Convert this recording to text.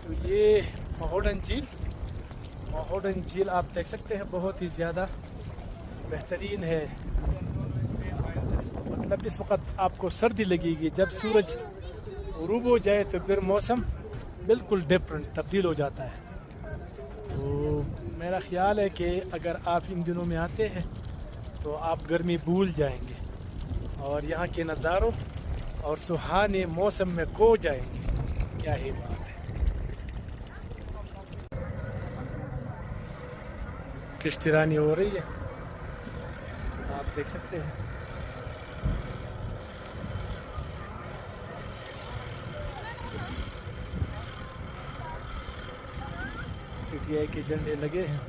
तो ये महोडन झील आप देख सकते हैं, बहुत ही ज़्यादा बेहतरीन है। मतलब इस वक्त आपको सर्दी लगेगी, जब सूरज गुरूब हो जाए तो फिर मौसम बिल्कुल डिफरेंट तब्दील हो जाता है। तो मेरा ख्याल है कि अगर आप इन दिनों में आते हैं तो आप गर्मी भूल जाएंगे और यहाँ के नज़ारों और सुहाने मौसम में खो जाएंगे। क्या ही बात है। किश्तीरानी हो रही है, आप देख सकते हैं। पीटीआई के झंडे लगे हैं।